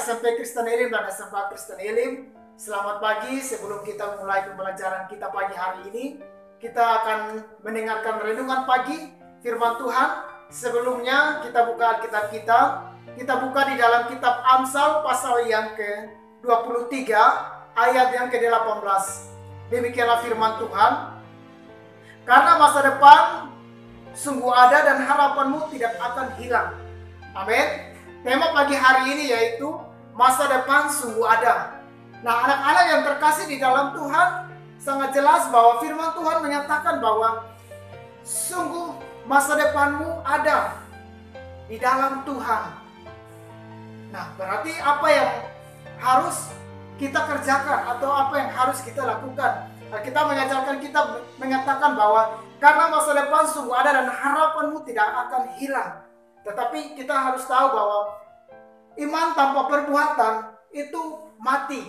SMP Kristen Elim dan SMK Kristen Elim. Selamat pagi. Sebelum kita mulai pembelajaran kita pagi hari ini, kita akan mendengarkan renungan pagi firman Tuhan. Sebelumnya kita buka Alkitab kita. Kita buka di dalam kitab Amsal pasal yang ke-23 ayat yang ke-18. Demikianlah firman Tuhan. Karena masa depan sungguh ada dan harapanmu tidak akan hilang. Amin. Tema pagi hari ini yaitu masa depan sungguh ada. Nah, anak-anak yang terkasih di dalam Tuhan, sangat jelas bahwa firman Tuhan menyatakan bahwa sungguh masa depanmu ada di dalam Tuhan. Nah, berarti apa yang harus kita kerjakan atau apa yang harus kita lakukan? Kita mengajarkan, kita mengatakan bahwa karena masa depan sungguh ada dan harapanmu tidak akan hilang. Tetapi kita harus tahu bahwa iman tanpa perbuatan itu mati.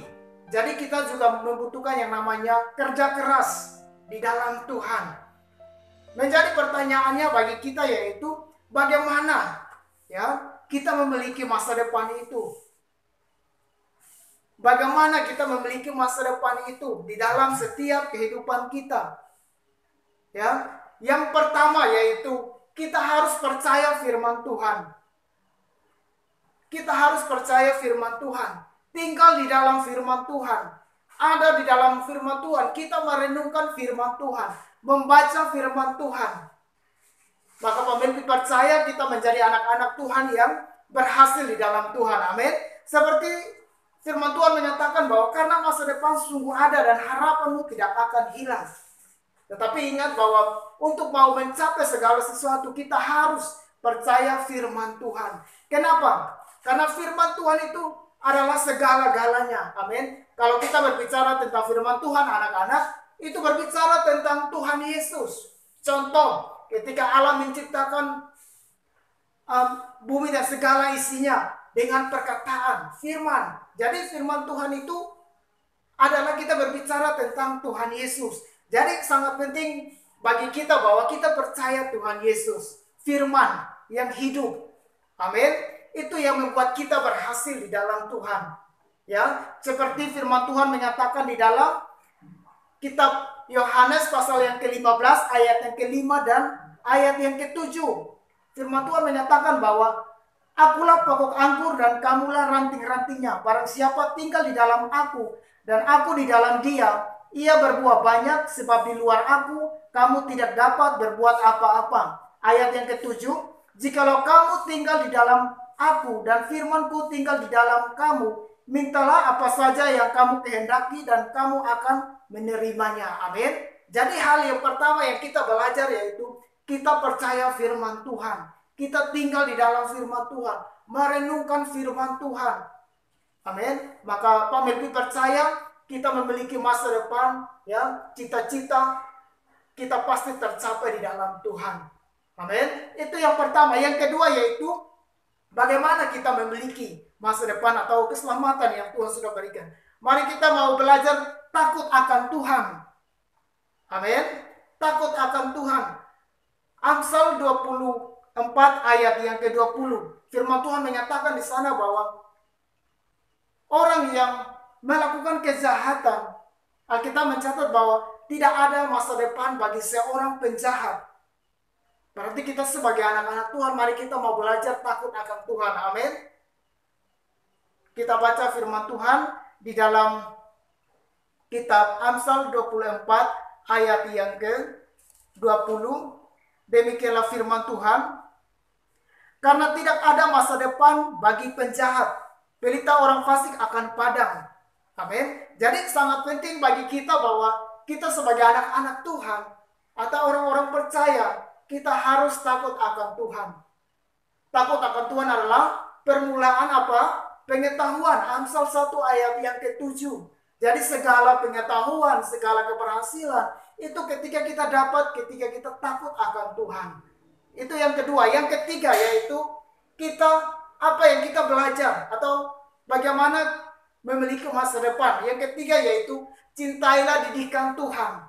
Jadi kita juga membutuhkan yang namanya kerja keras di dalam Tuhan. Menjadi pertanyaannya bagi kita yaitu bagaimana ya kita memiliki masa depan itu? Bagaimana kita memiliki masa depan itu di dalam setiap kehidupan kita? Ya, yang pertama yaitu kita harus percaya firman Tuhan. Kita harus percaya firman Tuhan. Tinggal di dalam firman Tuhan. Ada di dalam firman Tuhan. Kita merenungkan firman Tuhan. Membaca firman Tuhan. Maka pemimpin percaya kita menjadi anak-anak Tuhan yang berhasil di dalam Tuhan. Amin. Seperti firman Tuhan menyatakan bahwa karena masa depan sungguh ada dan harapanmu tidak akan hilang. Tetapi ingat bahwa untuk mau mencapai segala sesuatu kita harus percaya firman Tuhan. Kenapa? Karena firman Tuhan itu adalah segala-galanya. Amin. Kalau kita berbicara tentang firman Tuhan anak-anak, itu berbicara tentang Tuhan Yesus. Contoh, ketika Allah menciptakan bumi dan segala isinya dengan perkataan, firman. Jadi firman Tuhan itu adalah kita berbicara tentang Tuhan Yesus. Jadi sangat penting bagi kita bahwa kita percaya Tuhan Yesus. Firman yang hidup. Amin. Itu yang membuat kita berhasil di dalam Tuhan. Ya, seperti firman Tuhan menyatakan di dalam kitab Yohanes pasal yang ke-15 ayat yang ke-5 dan ayat yang ke-7. Firman Tuhan menyatakan bahwa akulah pokok anggur dan kamulah ranting-rantingnya. Barang siapa tinggal di dalam aku dan aku di dalam dia, ia berbuah banyak sebab di luar aku kamu tidak dapat berbuat apa-apa. Ayat yang ke-7, jikalau kamu tinggal di dalam aku dan firmanku tinggal di dalam kamu, mintalah apa saja yang kamu kehendaki dan kamu akan menerimanya. Amin. Jadi hal yang pertama yang kita belajar yaitu kita percaya firman Tuhan. Kita tinggal di dalam firman Tuhan, merenungkan firman Tuhan. Amin. Maka pemimpin percaya kita memiliki masa depan, ya, cita-cita kita pasti tercapai di dalam Tuhan. Amin. Itu yang pertama. Yang kedua yaitu bagaimana kita memiliki masa depan atau keselamatan yang Tuhan sudah berikan. Mari kita mau belajar takut akan Tuhan. Amin. Takut akan Tuhan. Amsal 24 ayat yang ke-20. Firman Tuhan menyatakan di sana bahwa orang yang melakukan kejahatan, Alkitab mencatat bahwa tidak ada masa depan bagi seorang penjahat. Berarti kita sebagai anak-anak Tuhan, mari kita mau belajar takut akan Tuhan. Amin. Kita baca firman Tuhan di dalam kitab Amsal 24 ayat yang ke-20. Demikianlah firman Tuhan. Karena tidak ada masa depan bagi penjahat, pelita orang fasik akan padam. Amin. Jadi sangat penting bagi kita bahwa kita sebagai anak-anak Tuhan atau orang-orang percaya, kita harus takut akan Tuhan. Takut akan Tuhan adalah permulaan apa? Pengetahuan. Amsal 1 ayat yang ke-7. Jadi segala pengetahuan, segala keberhasilan itu ketika kita dapat, ketika kita takut akan Tuhan. Itu yang kedua. Yang ketiga yaitu kita apa yang kita belajar atau bagaimana memiliki masa depan. Yang ketiga yaitu cintailah didikan Tuhan.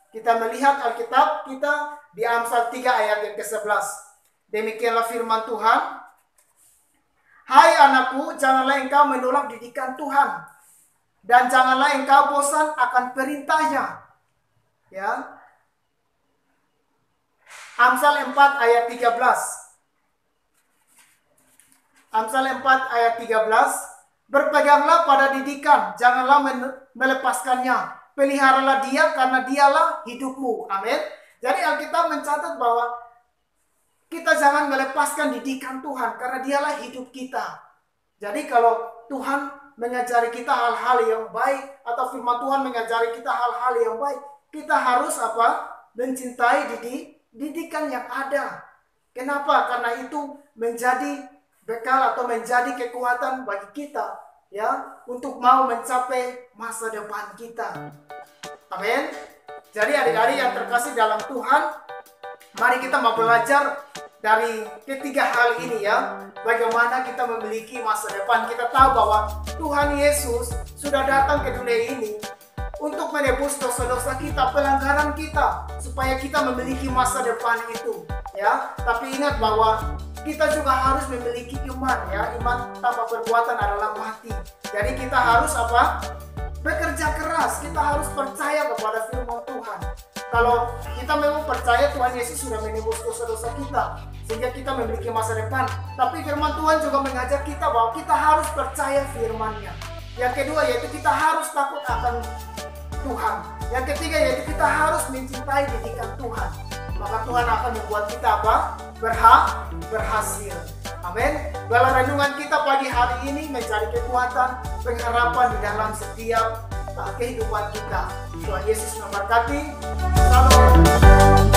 Kita melihat Alkitab kita di Amsal 3 ayat yang ke-11. Demikianlah firman Tuhan. Hai anakku, janganlah engkau menolak didikan Tuhan, dan janganlah engkau bosan akan perintahnya. Ya. Amsal 4 ayat 13. Amsal 4 ayat 13. Berpeganglah pada didikan, janganlah melepaskannya. Peliharalah dia karena dialah hidupmu. Amin. Jadi Alkitab mencatat bahwa kita jangan melepaskan didikan Tuhan karena dialah hidup kita. Jadi kalau Tuhan mengajari kita hal-hal yang baik, atau firman Tuhan mengajari kita hal-hal yang baik, kita harus apa? Mencintai didikan yang ada. Kenapa? Karena itu menjadi bekal atau menjadi kekuatan bagi kita, ya, untuk mau mencapai masa depan kita. Amin. Jadi adik-adik yang terkasih dalam Tuhan, mari kita mau belajar dari ketiga hal ini, ya. Bagaimana kita memiliki masa depan. Kita tahu bahwa Tuhan Yesus sudah datang ke dunia ini untuk menebus dosa-dosa kita, pelanggaran kita, supaya kita memiliki masa depan itu, ya. Tapi ingat bahwa kita juga harus memiliki iman, ya. Iman tanpa perbuatan adalah mati. Jadi kita harus apa? Bekerja keras. Kita harus percaya kepada firman Tuhan. Kalau kita memang percaya Tuhan Yesus sudah menebus dosa-dosa kita, sehingga kita memiliki masa depan. Tapi firman Tuhan juga mengajak kita bahwa kita harus percaya firman-Nya. Yang kedua yaitu kita harus takut akan Tuhan. Yang ketiga yaitu kita harus mencintai didikan Tuhan. Maka Tuhan akan membuat kita apa? Berhasil. Amin. Dalam renungan kita pagi hari ini mencari kekuatan, pengharapan di dalam setiap kehidupan kita. Tuhan Yesus memberkati. Salam.